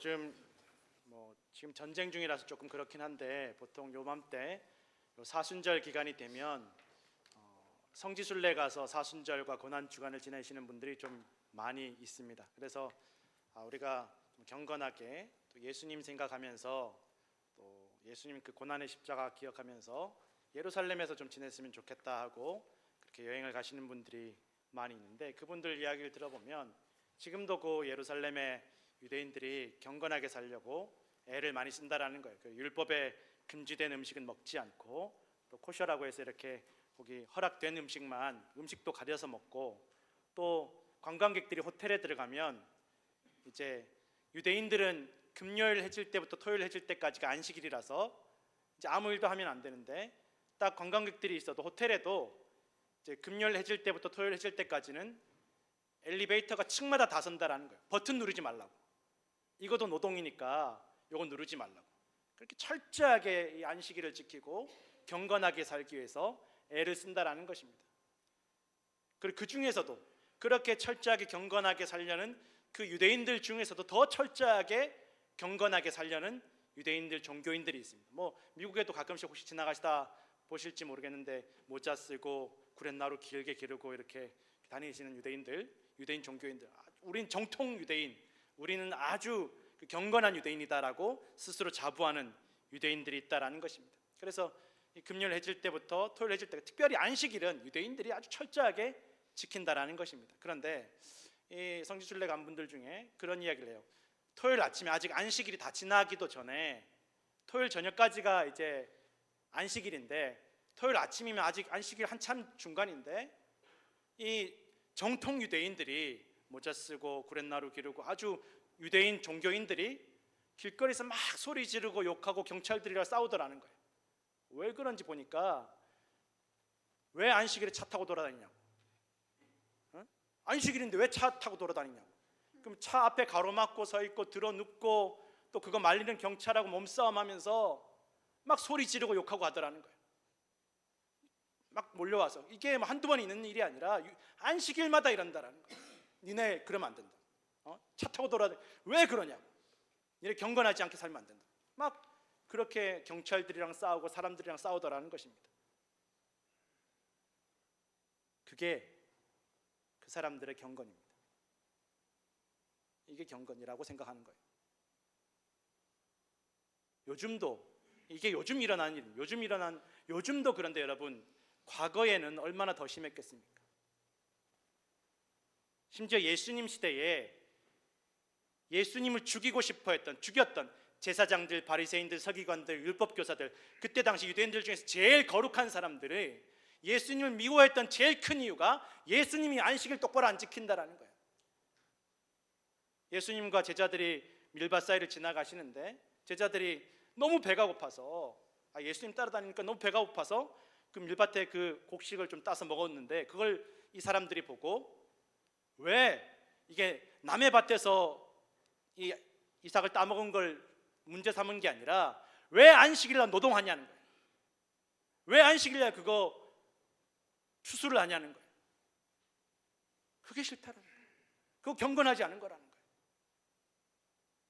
요즘 지금 전쟁 중이라서 조금 그렇긴 한데 보통 요맘때 사순절 기간이 되면 성지순례 가서 사순절과 고난 주간을 지내시는 분들이 좀 많이 있습니다. 그래서 우리가 좀 경건하게 또 예수님 생각하면서 또 예수님 그 고난의 십자가 기억하면서 예루살렘에서 좀 지냈으면 좋겠다 하고 그렇게 여행을 가시는 분들이 많이 있는데, 그분들 이야기를 들어보면 지금도 그 예루살렘의 유대인들이 경건하게 살려고 애를 많이 쓴다라는 거예요. 그 율법에 금지된 음식은 먹지 않고 또 코셔라고 해서 이렇게 거기 허락된 음식도 가려서 먹고, 또 관광객들이 호텔에 들어가면 이제 유대인들은 금요일 해질 때부터 토요일 해질 때까지가 안식일이라서 이제 아무 일도 하면 안 되는데, 딱 관광객들이 있어도 호텔에도 이제 금요일 해질 때부터 토요일 해질 때까지는 엘리베이터가 층마다 다 선다라는 거예요. 버튼 누르지 말라고. 이것도 노동이니까 이거 누르지 말라고. 그렇게 철저하게 이 안식일을 지키고 경건하게 살기 위해서 애를 쓴다라는 것입니다. 그리고 그 중에서도 그렇게 철저하게 경건하게 살려는 그 유대인들 중에서도 더 철저하게 경건하게 살려는 유대인들 종교인들이 있습니다. 미국에도 가끔씩 혹시 지나가시다 보실지 모르겠는데 모자 쓰고 구렛나루 길게 기르고 이렇게 다니시는 유대인 종교인들, 우린 정통 유대인, 우리는 아주 경건한 유대인이다라고 스스로 자부하는 유대인들이 있다라는 것입니다. 그래서 이 금요일 해질 때부터 토요일 해질 때, 특별히 안식일은 유대인들이 아주 철저하게 지킨다라는 것입니다. 그런데 이 성지순례 간 분들 중에 그런 이야기를 해요. 토요일 아침에 아직 안식일이 다 지나기도 전에, 토요일 저녁까지가 이제 안식일인데 토요일 아침이면 아직 안식일 한참 중간인데, 이 정통 유대인들이 모자 쓰고 구렛나루 기르고 아주 유대인 종교인들이 길거리에서 막 소리 지르고 욕하고 경찰들이랑 싸우더라는 거예요. 왜 그런지 보니까, 왜 안식일에 차 타고 돌아다니냐고. 안식일인데 왜 차 타고 돌아다니냐고. 그럼 차 앞에 가로막고 서 있고 들어 눕고 또 그거 말리는 경찰하고 몸싸움하면서 막 소리 지르고 욕하고 하더라는 거예요. 막 몰려와서. 이게 한두 번 있는 일이 아니라 안식일마다 이런다라는 거예요. 니네 그러면 안 된다. 차 타고 돌아다니. 왜 그러냐고. 니네 경건하지 않게 살면 안 된다. 막 그렇게 경찰들이랑 싸우고 사람들이랑 싸우더라는 것입니다. 그게 그 사람들의 경건입니다. 이게 경건이라고 생각하는 거예요. 요즘도 이게 요즘 일어난 일, 요즘도 그런데 여러분, 과거에는 얼마나 더 심했겠습니까? 심지어 예수님 시대에 예수님을 죽였던 제사장들, 바리새인들, 서기관들, 율법교사들, 그때 당시 유대인들 중에서 제일 거룩한 사람들이 예수님을 미워했던 제일 큰 이유가 예수님이 안식일 똑바로 안 지킨다라는 거예요. 예수님과 제자들이 밀밭 사이를 지나가시는데 제자들이 너무 배가 고파서, 예수님 따라다니니까 너무 배가 고파서 그 밀밭에 그 곡식을 좀 따서 먹었는데, 그걸 이 사람들이 보고, 왜 이게 남의 밭에서 이 이삭을 따먹은 걸 문제 삼은 게 아니라 왜 안식일날 노동하냐는 거예요. 왜 안식일날 그거 추수를 하냐는 거예요. 그게 싫다는 거예요. 그거 경건하지 않은 거라는 거예요.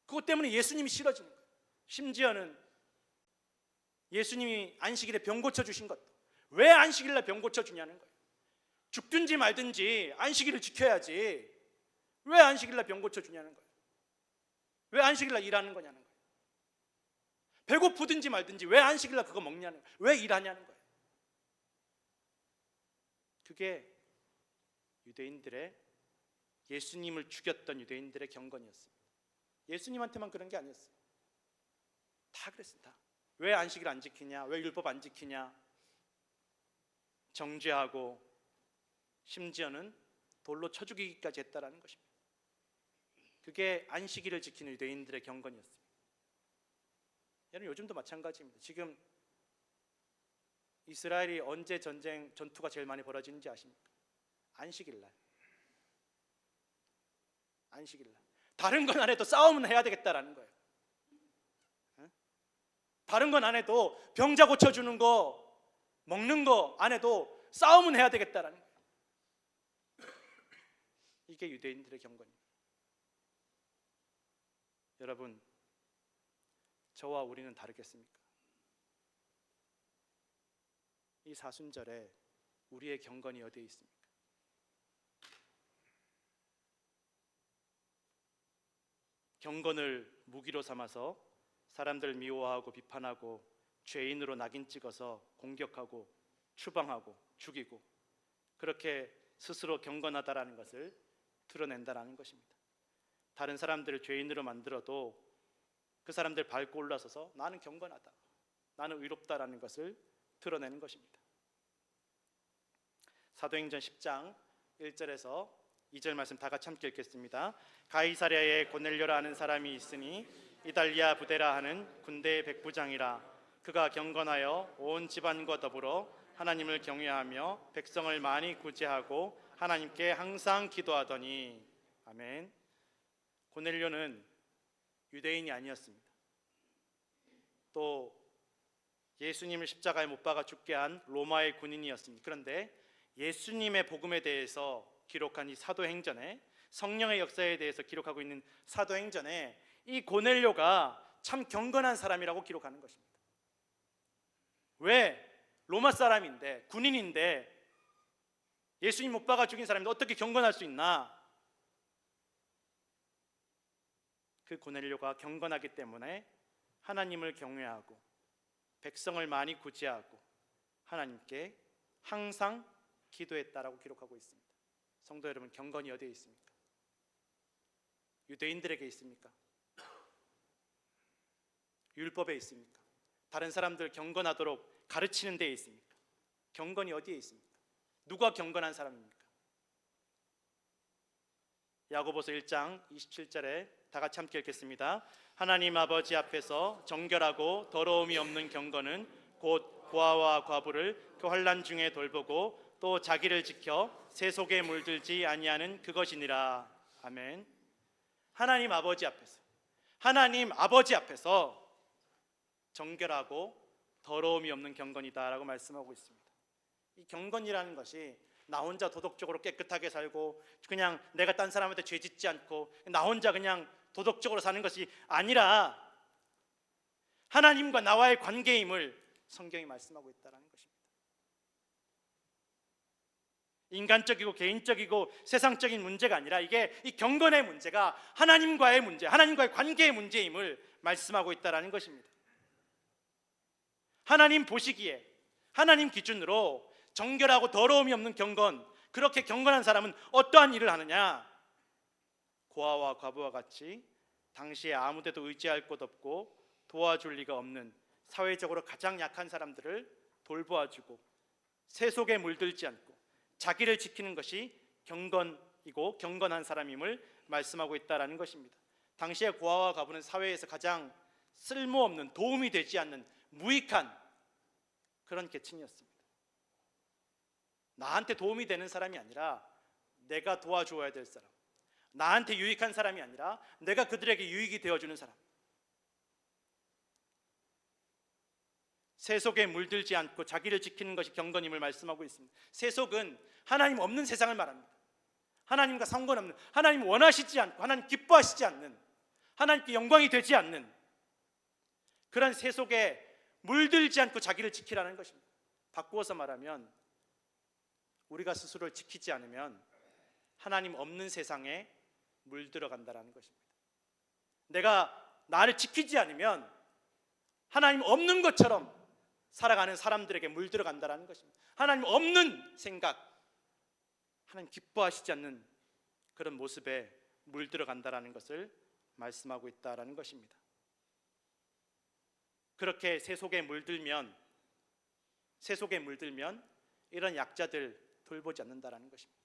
그것 때문에 예수님이 싫어지는 거예요. 심지어는 예수님이 안식일에 병 고쳐주신 것도 왜 안식일날 병 고쳐주냐는 거예요. 죽든지 말든지 안식일을 지켜야지 왜 안식일날 병 고쳐주냐는 거예요. 왜 안식일날 일하는 거냐는 거예요. 배고프든지 말든지 왜 안식일날 그거 먹냐는 거예요. 왜 일하냐는 거예요. 그게 유대인들의, 예수님을 죽였던 유대인들의 경건이었습니다. 예수님한테만 그런 게 아니었어요. 다 그랬습니다. 왜 안식일 안 지키냐, 왜 율법 안 지키냐, 정죄하고 심지어는 돌로 쳐 죽이기까지 했다라는 것입니다. 그게 안식일을 지키는 유대인들의 경건이었습니다. 여러분, 요즘도 마찬가지입니다. 지금 이스라엘이 언제 전투가 제일 많이 벌어지는지 아십니까? 안식일날. 다른 건 안 해도 싸움은 해야 되겠다라는 거예요. 다른 건 안 해도 병자 고쳐주는 거, 먹는 거 안 해도 싸움은 해야 되겠다라는 거예요. 이게 유대인들의 경건입니다. 여러분, 저와 우리는 다르겠습니까? 이 사순절에 우리의 경건이 어디에 있습니까? 경건을 무기로 삼아서 사람들 미워하고 비판하고 죄인으로 낙인 찍어서 공격하고 추방하고 죽이고, 그렇게 스스로 경건하다라는 것을 드러낸다라는 것입니다. 다른 사람들을 죄인으로 만들어도 그 사람들 밟고 올라서서 나는 경건하다, 나는 의롭다라는 것을 드러내는 것입니다. 사도행전 10장 1절에서 2절 말씀 다 같이 함께 읽겠습니다. 가이사랴에 고넬료라 하는 사람이 있으니 이달리아 부데라 하는 군대의 백부장이라. 그가 경건하여 온 집안과 더불어 하나님을 경외하며 백성을 많이 구제하고 하나님께 항상 기도하더니. 아멘. 고넬료는 유대인이 아니었습니다. 또 예수님을 십자가에 못 박아 죽게 한 로마의 군인이었습니다. 그런데 예수님의 복음에 대해서 기록한 이 사도행전에, 성령의 역사에 대해서 기록하고 있는 사도행전에 이 고넬료가 참 경건한 사람이라고 기록하는 것입니다. 왜? 로마 사람인데, 군인인데, 예수님 못 박아 죽인 사람인데 어떻게 경건할 수 있나? 그 고넬료가 경건하기 때문에 하나님을 경외하고 백성을 많이 구제하고 하나님께 항상 기도했다라고 기록하고 있습니다. 성도 여러분, 경건이 어디에 있습니까? 유대인들에게 있습니까? 율법에 있습니까? 다른 사람들 경건하도록 가르치는 데에 있습니까? 경건이 어디에 있습니까? 누가 경건한 사람입니까? 야고보서 1장 27절에 다 같이 함께 읽겠습니다. 하나님 아버지 앞에서 정결하고 더러움이 없는 경건은 곧 고아와 과부를 그 환난 중에 돌보고 또 자기를 지켜 세 속에 물들지 아니하는 그것이니라. 아멘. 하나님 아버지 앞에서 정결하고 더러움이 없는 경건이다라고 말씀하고 있습니다. 이 경건이라는 것이 나 혼자 도덕적으로 깨끗하게 살고 그냥 내가 딴 사람한테 죄 짓지 않고 나 혼자 그냥 도덕적으로 사는 것이 아니라 하나님과 나와의 관계임을 성경이 말씀하고 있다는 것입니다. 인간적이고 개인적이고 세상적인 문제가 아니라 이게 이 경건의 문제가 하나님과의 문제, 하나님과의 관계의 문제임을 말씀하고 있다는 것입니다. 하나님 보시기에, 하나님 기준으로 정결하고 더러움이 없는 경건, 그렇게 경건한 사람은 어떠한 일을 하느냐? 고아와 과부와 같이 당시에 아무데도 의지할 곳 없고 도와줄 리가 없는 사회적으로 가장 약한 사람들을 돌보아주고 세 속에 물들지 않고 자기를 지키는 것이 경건이고 경건한 사람임을 말씀하고 있다는 것입니다. 당시에 고아와 과부는 사회에서 가장 쓸모없는, 도움이 되지 않는 무익한 그런 계층이었습니다. 나한테 도움이 되는 사람이 아니라 내가 도와주어야 될 사람, 나한테 유익한 사람이 아니라 내가 그들에게 유익이 되어주는 사람, 세속에 물들지 않고 자기를 지키는 것이 경건임을 말씀하고 있습니다. 세속은 하나님 없는 세상을 말합니다. 하나님과 상관없는, 하나님 원하시지 않고 하나님 기뻐하시지 않는, 하나님께 영광이 되지 않는 그런 세속에 물들지 않고 자기를 지키라는 것입니다. 바꾸어서 말하면 우리가 스스로를 지키지 않으면 하나님 없는 세상에 물들어간다는 것입니다. 내가 나를 지키지 않으면 하나님 없는 것처럼 살아가는 사람들에게 물들어간다는 것입니다. 하나님 없는 생각, 하나님 기뻐하시지 않는 그런 모습에 물들어간다는 것을 말씀하고 있다는 것입니다. 그렇게 세속에 물들면 이런 약자들 돌보지 않는다는 것입니다.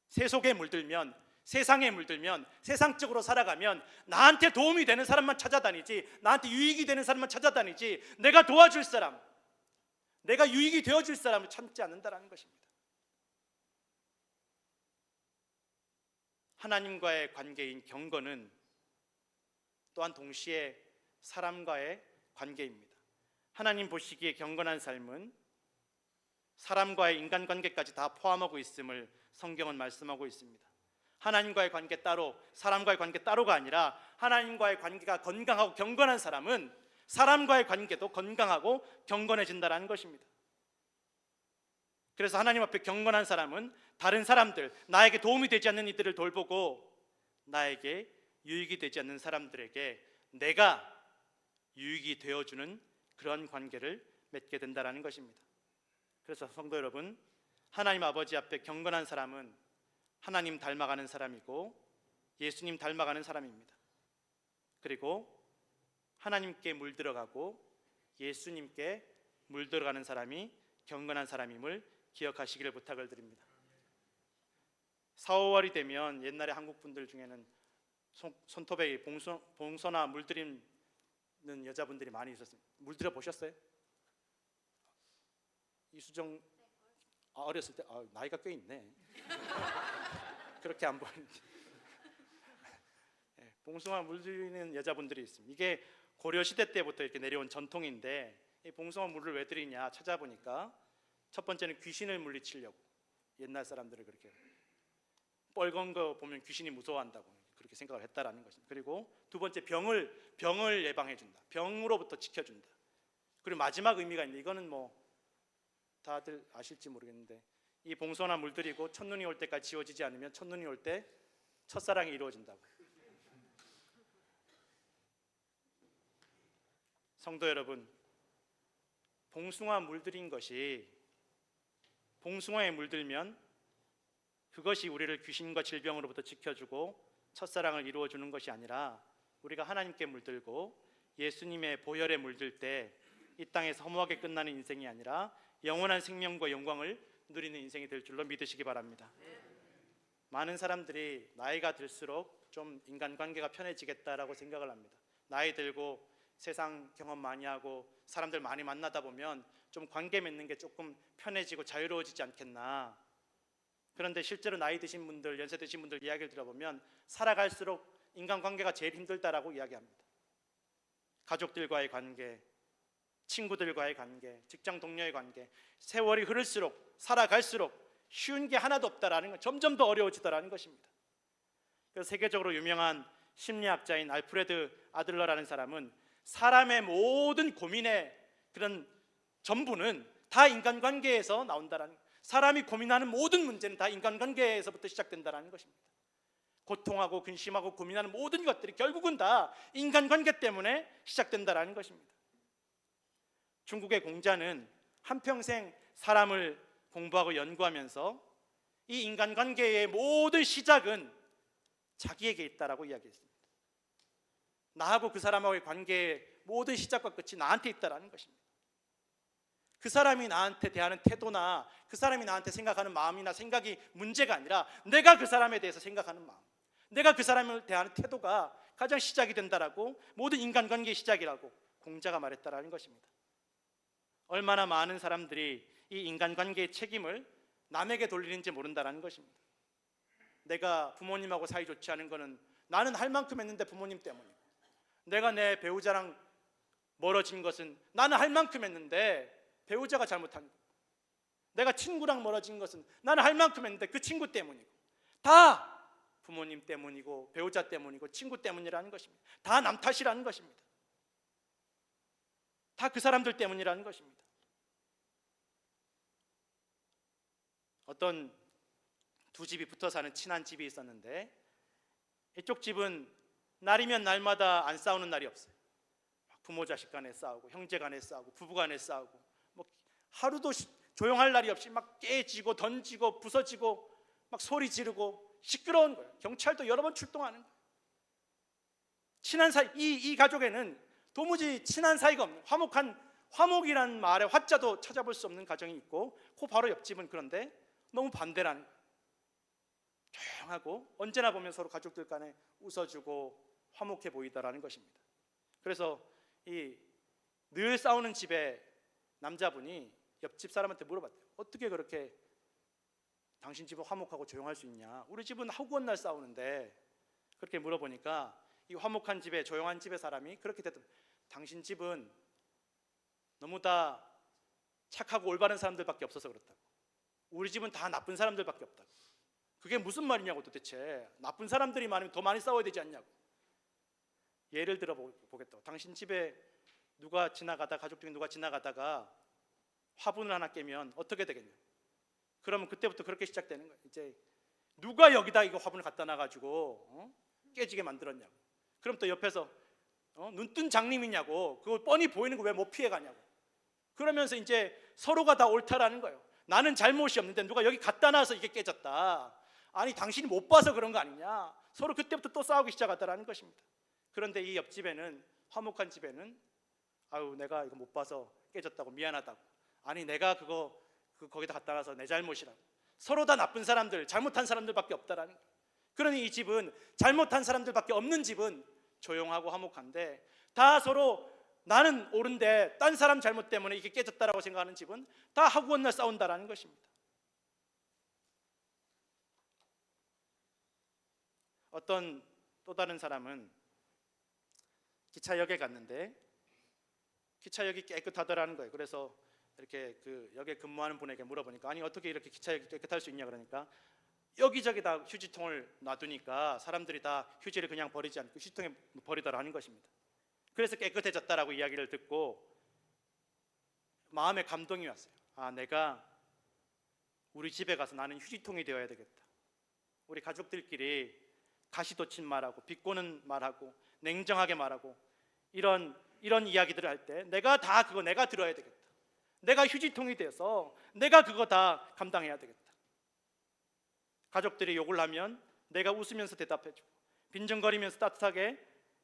세속에 물들면, 세상에 물들면, 세상적으로 살아가면 나한테 도움이 되는 사람만 찾아다니지, 나한테 유익이 되는 사람만 찾아다니지, 내가 도와줄 사람, 내가 유익이 되어줄 사람을 찾지 않는다는 것입니다. 하나님과의 관계인 경건은 또한 동시에 사람과의 관계입니다. 하나님 보시기에 경건한 삶은 사람과의 인간관계까지 다 포함하고 있음을 성경은 말씀하고 있습니다. 하나님과의 관계 따로, 사람과의 관계 따로가 아니라 하나님과의 관계가 건강하고 경건한 사람은 사람과의 관계도 건강하고 경건해진다는 것입니다. 그래서 하나님 앞에 경건한 사람은 다른 사람들, 나에게 도움이 되지 않는 이들을 돌보고 나에게 유익이 되지 않는 사람들에게 내가 유익이 되어주는 그런 관계를 맺게 된다는 것입니다. 그래서 성도 여러분, 하나님 아버지 앞에 경건한 사람은 하나님 닮아가는 사람이고 예수님 닮아가는 사람입니다. 그리고 하나님께 물들어가고 예수님께 물들어가는 사람이 경건한 사람임을 기억하시기를 부탁을 드립니다. 4, 5월이 되면 옛날에 한국 분들 중에는 손톱에 봉소나 물들이는 여자분들이 많이 있었습니다. 물들여 보셨어요? 이수정 어렸을 때 나이가 꽤 있네. 그렇게 안 보이는데 봉숭아 물들이는 여자분들이 있습니다. 이게 고려 시대 때부터 이렇게 내려온 전통인데 이 봉숭아 물을 왜 들이냐 찾아보니까 첫 번째는 귀신을 물리치려고. 옛날 사람들을 그렇게 뻘건 거 보면 귀신이 무서워한다고 그렇게 생각을 했다라는 것입니다. 그리고 두 번째 병을 예방해 준다. 병으로부터 지켜준다. 그리고 마지막 의미가 있는데 이거는 뭐 다들 아실지 모르겠는데 이 봉숭아 물들이고 첫눈이 올 때까지 지워지지 않으면 첫눈이 올 때 첫사랑이 이루어진다고. 성도 여러분, 봉숭아 물들인 것이 봉숭아에 물들면 그것이 우리를 귀신과 질병으로부터 지켜주고 첫사랑을 이루어주는 것이 아니라 우리가 하나님께 물들고 예수님의 보혈에 물들 때 이 땅에서 허무하게 끝나는 인생이 아니라 영원한 생명과 영광을 누리는 인생이 될 줄로 믿으시기 바랍니다. 많은 사람들이 나이가 들수록 좀 인간관계가 편해지겠다라고 생각을 합니다. 나이 들고 세상 경험 많이 하고 사람들 많이 만나다 보면 좀 관계 맺는 게 조금 편해지고 자유로워지지 않겠나. 그런데 실제로 나이 드신 분들, 연세 드신 분들 이야기를 들어보면 살아갈수록 인간관계가 제일 힘들다라고 이야기합니다. 가족들과의 관계, 친구들과의 관계, 직장 동료의 관계, 세월이 흐를수록 살아갈수록 쉬운 게 하나도 없다라는 것, 점점 더 어려워지더라는 것입니다. 그래서 세계적으로 유명한 심리학자인 알프레드 아들러라는 사람은 사람의 모든 고민의 그런 전부는 다 인간관계에서 나온다라는, 사람이 고민하는 모든 문제는 다 인간관계에서부터 시작된다는 것입니다. 고통하고 근심하고 고민하는 모든 것들이 결국은 다 인간관계 때문에 시작된다는 것입니다. 중국의 공자는 한평생 사람을 공부하고 연구하면서 이 인간관계의 모든 시작은 자기에게 있다라고 이야기했습니다. 나하고 그 사람하고의 관계의 모든 시작과 끝이 나한테 있다라는 것입니다. 그 사람이 나한테 대하는 태도나 그 사람이 나한테 생각하는 마음이나 생각이 문제가 아니라 내가 그 사람에 대해서 생각하는 마음, 내가 그 사람을 대하는 태도가 가장 시작이 된다라고, 모든 인간관계의 시작이라고 공자가 말했다라는 것입니다. 얼마나 많은 사람들이 이 인간관계의 책임을 남에게 돌리는지 모른다라는 것입니다. 내가 부모님하고 사이 좋지 않은 거는 나는 할 만큼 했는데 부모님 때문이고, 내가 내 배우자랑 멀어진 것은 나는 할 만큼 했는데 배우자가 잘못한 거고, 내가 친구랑 멀어진 것은 나는 할 만큼 했는데 그 친구 때문이고, 다 부모님 때문이고 배우자 때문이고 친구 때문이라는 것입니다. 다 남 탓이라는 것입니다. 다 그 사람들 때문이라는 것입니다. 어떤 두 집이 붙어 사는 친한 집이 있었는데 이쪽 집은 날이면 날마다 안 싸우는 날이 없어요. 부모 자식 간에 싸우고 형제 간에 싸우고 부부 간에 싸우고, 뭐 하루도 조용할 날이 없이 막 깨지고 던지고 부서지고 막 소리 지르고 시끄러운 거예요. 경찰도 여러 번 출동하는 거예요. 친한 사이, 이 가족에는 도무지 친한 사이가 없는, 화목이라는 말의 화자도 찾아볼 수 없는 가정이 있고, 그 바로 옆집은 그런데 너무 반대라는 거예요. 조용하고 언제나 보면 서로 가족들 간에 웃어주고 화목해 보이다라는 것입니다. 그래서 이 늘 싸우는 집의 남자분이 옆집 사람한테 물어봤대요. 어떻게 그렇게 당신 집은 화목하고 조용할 수 있냐? 우리 집은 하루건 날 싸우는데. 그렇게 물어보니까 이 화목한 집에, 조용한 집의 사람이 그렇게 됐던, 당신 집은 너무 다 착하고 올바른 사람들밖에 없어서 그렇다고, 우리 집은 다 나쁜 사람들밖에 없다고. 그게 무슨 말이냐고 도대체. 나쁜 사람들이 많으면 더 많이 싸워야 되지 않냐고. 예를 들어 보겠다고. 당신 집에 누가 지나가다, 가족 중에 누가 지나가다가 화분을 하나 깨면 어떻게 되겠냐. 그러면 그때부터 그렇게 시작되는 거예요. 이제 누가 여기다 이거 화분을 갖다 놔가지고 깨지게 만들었냐고. 그럼 또 옆에서 눈뜬 장님이냐고. 그거 뻔히 보이는 거 왜 못 피해가냐고. 그러면서 이제 서로가 다 옳다라는 거예요. 나는 잘못이 없는데 누가 여기 갖다 놔서 이게 깨졌다. 아니 당신이 못 봐서 그런 거 아니냐. 서로 그때부터 또 싸우기 시작하더라는 것입니다. 그런데 이 옆집에는, 화목한 집에는 아유 내가 이거 못 봐서 깨졌다고 미안하다고. 아니 내가 그거 거기다 갖다 놔서 내 잘못이라고. 서로 다 나쁜 사람들, 잘못한 사람들밖에 없다라는 거예요. 그러니 이 집은, 잘못한 사람들밖에 없는 집은 조용하고 화목한데, 다 서로 나는 옳은데 딴 사람 잘못 때문에 이게 깨졌다라고 생각하는 집은 다 하고 건너 싸운다라는 것입니다. 어떤 또 다른 사람은 기차역에 갔는데 기차역이 깨끗하더라는 거예요. 그래서 이렇게 그 역에 근무하는 분에게 물어보니까 아니 어떻게 이렇게 기차역이 깨끗할 수 있냐 그러니까 여기저기 다 휴지통을 놔두니까 사람들이 다 휴지를 그냥 버리지 않고 휴지통에 버리더라는 것입니다. 그래서 깨끗해졌다라고 이야기를 듣고 마음에 감동이 왔어요. 아 내가 우리 집에 가서 나는 휴지통이 되어야 되겠다. 우리 가족들끼리 가시돋친 말하고 비꼬는 말하고 냉정하게 말하고 이런 이야기들을 할 때 내가 다 그거 내가 들어야 되겠다. 내가 휴지통이 돼서 내가 그거 다 감당해야 되겠다. 가족들이 욕을 하면 내가 웃으면서 대답해주고 빈정거리면서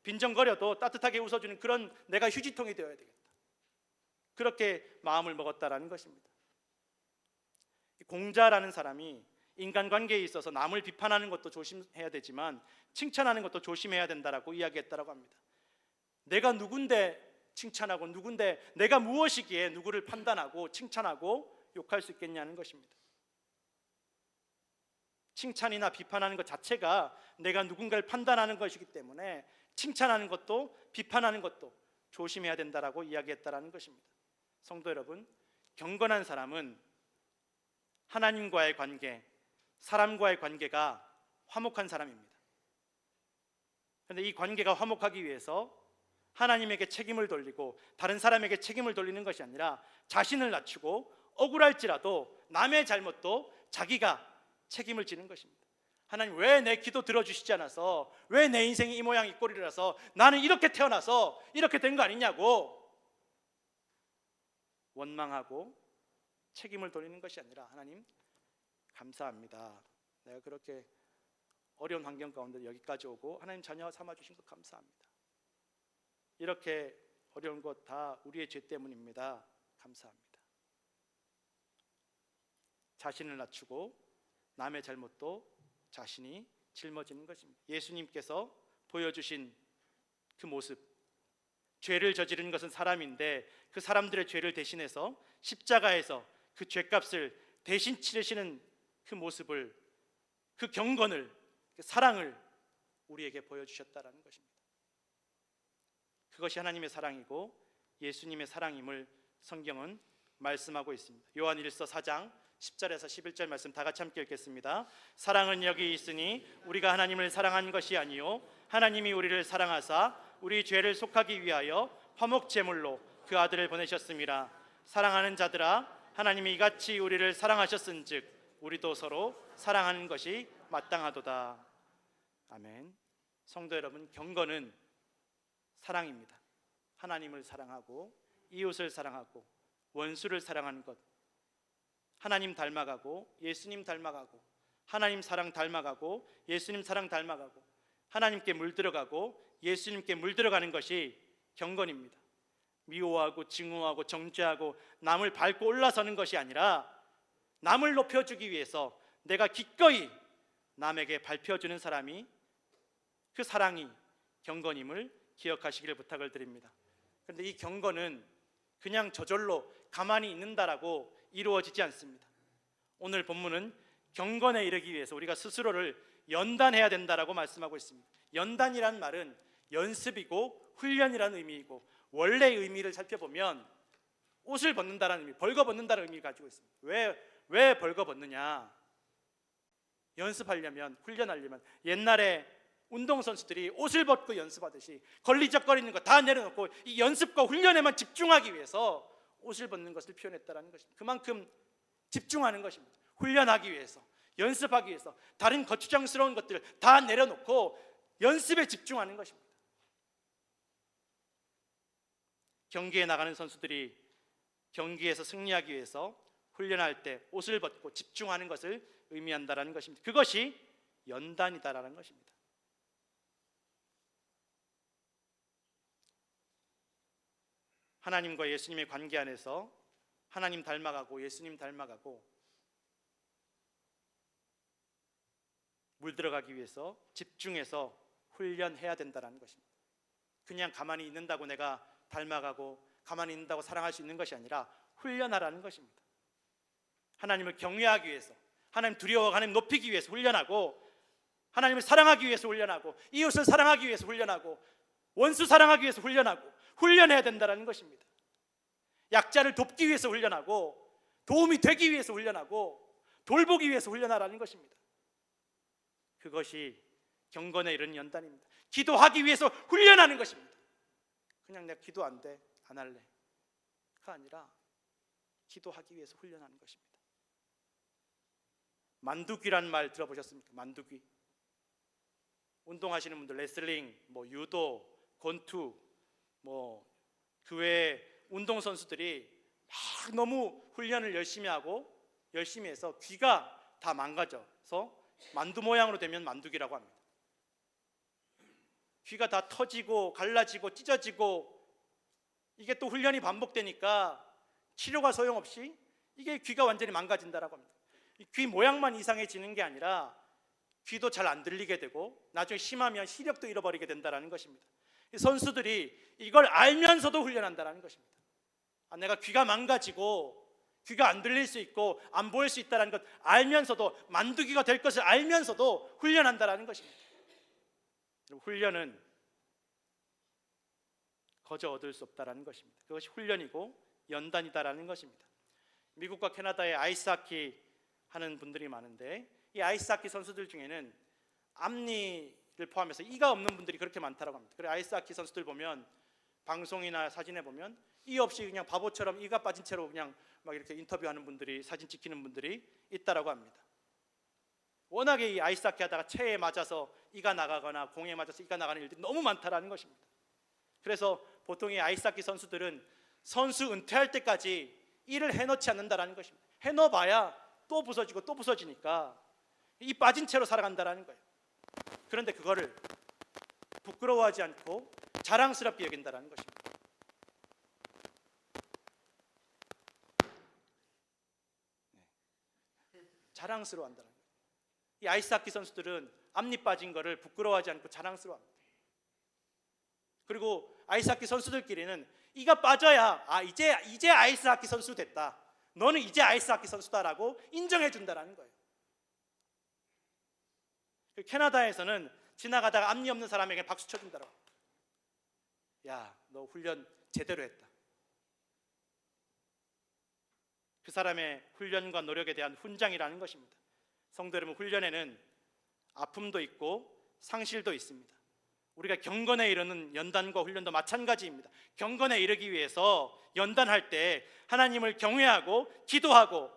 빈정거려도 따뜻하게 웃어주는 그런 내가 휴지통이 되어야 되겠다. 그렇게 마음을 먹었다라는 것입니다. 공자라는 사람이 인간관계에 있어서 남을 비판하는 것도 조심해야 되지만 칭찬하는 것도 조심해야 된다라고 이야기했다라고 합니다. 내가 누군데 칭찬하고 누군데 내가 무엇이기에 누구를 판단하고 칭찬하고 욕할 수 있겠냐는 것입니다. 칭찬이나 비판하는 것 자체가 내가 누군가를 판단하는 것이기 때문에 칭찬하는 것도 비판하는 것도 조심해야 된다라고 이야기했다라는 것입니다. 성도 여러분, 경건한 사람은 하나님과의 관계, 사람과의 관계가 화목한 사람입니다. 그런데 이 관계가 화목하기 위해서 하나님에게 책임을 돌리고 다른 사람에게 책임을 돌리는 것이 아니라 자신을 낮추고 억울할지라도 남의 잘못도 자기가 책임을 지는 것입니다. 하나님 왜 내 기도 들어주시지 않아서, 왜 내 인생이 이 모양 이 꼴이라서, 나는 이렇게 태어나서 이렇게 된 거 아니냐고 원망하고 책임을 돌리는 것이 아니라 하나님 감사합니다. 내가 그렇게 어려운 환경 가운데 여기까지 오고 하나님 자녀 삼아주신 것 감사합니다. 이렇게 어려운 것 다 우리의 죄 때문입니다. 감사합니다. 자신을 낮추고 남의 잘못도 자신이 짊어지는 것입니다. 예수님께서 보여주신 그 모습, 죄를 저지른 것은 사람인데 그 사람들의 죄를 대신해서 십자가에서 그 죄값을 대신 치르시는 그 모습을, 그 경건을, 그 사랑을 우리에게 보여주셨다라는 것입니다. 그것이 하나님의 사랑이고 예수님의 사랑임을 성경은 말씀하고 있습니다. 요한일서 4장 10절에서 11절 말씀 다 같이 함께 읽겠습니다. 사랑은 여기 있으니 우리가 하나님을 사랑한 것이 아니요 하나님이 우리를 사랑하사 우리 죄를 속하기 위하여 화목 제물로 그 아들을 보내셨음이라. 사랑하는 자들아 하나님이 이같이 우리를 사랑하셨은즉 우리도 서로 사랑하는 것이 마땅하도다. 아멘. 성도 여러분, 경건은 사랑입니다. 하나님을 사랑하고 이웃을 사랑하고 원수를 사랑하는 것, 하나님 닮아가고 예수님 닮아가고 하나님 사랑 닮아가고 예수님 사랑 닮아가고 하나님께 물들어가고 예수님께 물들어가는 것이 경건입니다. 미워하고 증오하고 정죄하고 남을 밟고 올라서는 것이 아니라 남을 높여주기 위해서 내가 기꺼이 남에게 밟혀주는 사람이, 그 사랑이 경건임을 기억하시기를 부탁을 드립니다. 그런데 이 경건은 그냥 저절로 가만히 있는다라고 이루어지지 않습니다. 오늘 본문은 경건에 이르기 위해서 우리가 스스로를 연단해야 된다라고 말씀하고 있습니다. 연단이란 말은 연습이고 훈련이라는 의미이고, 원래의 의미를 살펴보면 옷을 벗는다라는 의미, 벌거벗는다는 의미를 가지고 있습니다. 왜 벌거벗느냐? 연습하려면, 훈련하려면 옛날에 운동선수들이 옷을 벗고 연습하듯이 걸리적거리는 거 다 내려놓고 이 연습과 훈련에만 집중하기 위해서 옷을 벗는 것을 표현했다는 것입니다. 그만큼 집중하는 것입니다. 훈련하기 위해서, 연습하기 위해서 다른 거추장스러운 것들을 다 내려놓고 연습에 집중하는 것입니다. 경기에 나가는 선수들이 경기에서 승리하기 위해서 훈련할 때 옷을 벗고 집중하는 것을 의미한다라는 것입니다. 그것이 연단이다라는 것입니다. 하나님과 예수님의 관계 안에서 하나님 닮아가고 예수님 닮아가고 물들어가기 위해서 집중해서 훈련해야 된다는 것입니다. 그냥 가만히 있는다고 내가 닮아가고 가만히 있는다고 사랑할 수 있는 것이 아니라 훈련하라는 것입니다. 하나님을 경외하기 위해서, 하나님 두려워하고 하나님 높이기 위해서 훈련하고, 하나님을 사랑하기 위해서 훈련하고, 이웃을 사랑하기 위해서 훈련하고, 원수 사랑하기 위해서 훈련하고, 훈련해야 된다는 것입니다. 약자를 돕기 위해서 훈련하고, 도움이 되기 위해서 훈련하고, 돌보기 위해서 훈련하라는 것입니다. 그것이 경건에 이르는 연단입니다. 기도하기 위해서 훈련하는 것입니다. 그냥 내가 기도 안 돼, 안 할래, 그가 아니라 기도하기 위해서 훈련하는 것입니다. 만두귀란 말 들어보셨습니까? 만두귀. 운동하시는 분들, 레슬링, 유도, 권투, 그 외에 운동선수들이 막 너무 훈련을 열심히 하고 열심히 해서 귀가 다 망가져서 만두 모양으로 되면 만두귀라고 합니다. 귀가 다 터지고 갈라지고 찢어지고, 이게 또 훈련이 반복되니까 치료가 소용없이 이게 귀가 완전히 망가진다라고 합니다. 귀 모양만 이상해지는 게 아니라 귀도 잘 안 들리게 되고 나중에 심하면 시력도 잃어버리게 된다는 것입니다. 선수들이 이걸 알면서도 훈련한다는 것입니다. 내가 귀가 망가지고 귀가 안 들릴 수 있고 안 보일 수 있다는 것 알면서도, 만두귀가 될 것을 알면서도 훈련한다는 것입니다. 훈련은 거저 얻을 수 없다는 것입니다. 그것이 훈련이고 연단이다라는 것입니다. 미국과 캐나다에 아이스하키 하는 분들이 많은데, 이 아이스하키 선수들 중에는 앞니를 포함해서 이가 없는 분들이 그렇게 많다고 합니다. 그래서 아이스하키 선수들 보면, 방송이나 사진에 보면 이 없이 그냥 바보처럼 이가 빠진 채로 그냥 막 이렇게 인터뷰하는 분들이, 사진 찍히는 분들이 있다라고 합니다. 워낙에 이 아이스하키 하다가 채에 맞아서 이가 나가거나 공에 맞아서 이가 나가는 일들이 너무 많다라는 것입니다. 그래서 보통 이 아이스하키 선수들은 선수 은퇴할 때까지 이를 해놓지 않는다라는 것입니다. 해놓아봐야 또 부서지고 또 부서지니까 이 빠진 채로 살아간다라는 거예요. 그런데 그거를 부끄러워하지 않고 자랑스럽게 여긴다라는 것입니다. 자랑스러워한다는 거예요. 이 아이스하키 선수들은 앞니 빠진 거를 부끄러워하지 않고 자랑스러워합니다. 그리고 아이스하키 선수들끼리는 이가 빠져야 이제 아이스하키 선수 됐다, 너는 이제 아이스하키 선수다라고 인정해 준다라는 거예요. 캐나다에서는 지나가다가 앞니 없는 사람에게 박수 쳐준다라고. 야, 너 훈련 제대로 했다. 그 사람의 훈련과 노력에 대한 훈장이라는 것입니다. 성도 여러분, 훈련에는 아픔도 있고 상실도 있습니다. 우리가 경건에 이르는 연단과 훈련도 마찬가지입니다. 경건에 이르기 위해서 연단할 때 하나님을 경외하고 기도하고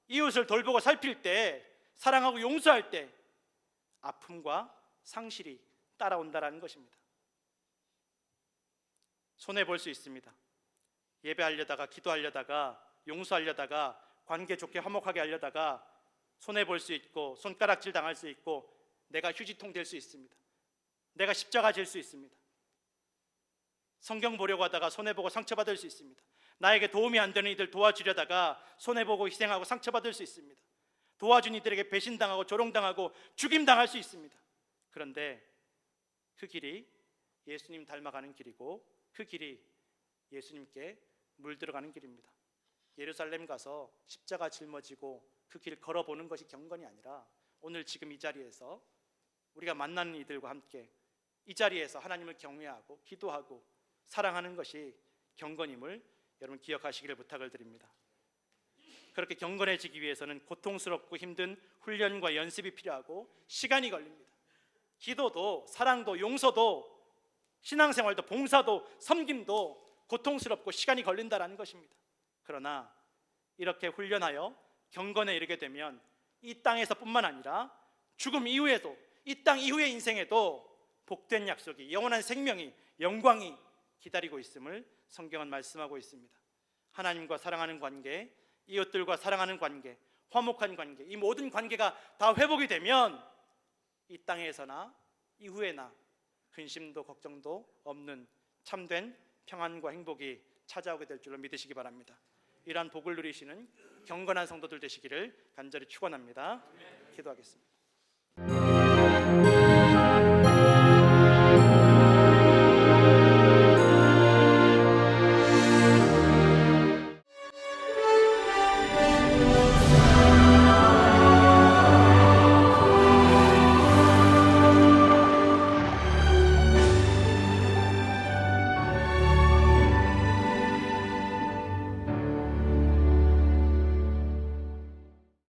이웃을 돌보고 살필 때, 사랑하고 용서할 때 아픔과 상실이 따라온다라는 것입니다. 손해볼 수 있습니다. 예배하려다가, 기도하려다가, 용서하려다가, 관계 좋게 화목하게 하려다가 손해볼 수 있고 손가락질 당할 수 있고 내가 휴지통 될 수 있습니다. 내가 십자가 질 수 있습니다. 성경 보려고 하다가 손해보고 상처받을 수 있습니다. 나에게 도움이 안 되는 이들 도와주려다가 손해보고 희생하고 상처받을 수 있습니다. 도와준 이들에게 배신당하고 조롱당하고 죽임당할 수 있습니다. 그런데 그 길이 예수님 닮아가는 길이고 그 길이 예수님께 물들어가는 길입니다. 예루살렘 가서 십자가 짊어지고 그 길 걸어보는 것이 경건이 아니라 오늘 지금 이 자리에서 우리가 만나는 이들과 함께 이 자리에서 하나님을 경외하고 기도하고 사랑하는 것이 경건임을 여러분 기억하시기를 부탁을 드립니다. 그렇게 경건해지기 위해서는 고통스럽고 힘든 훈련과 연습이 필요하고 시간이 걸립니다. 기도도 사랑도 용서도 신앙생활도 봉사도 섬김도 고통스럽고 시간이 걸린다라는 것입니다. 그러나 이렇게 훈련하여 경건에 이르게 되면 이 땅에서뿐만 아니라 죽음 이후에도, 이 땅 이후의 인생에도 복된 약속이, 영원한 생명이, 영광이 기다리고 있음을 성경은 말씀하고 있습니다. 하나님과 사랑하는 관계, 이웃들과 사랑하는 관계, 화목한 관계, 이 모든 관계가 다 회복이 되면 이 땅에서나 이후에나 근심도 걱정도 없는 참된 평안과 행복이 찾아오게 될 줄로 믿으시기 바랍니다. 이러한 복을 누리시는 경건한 성도들 되시기를 간절히 축원합니다. 기도하겠습니다.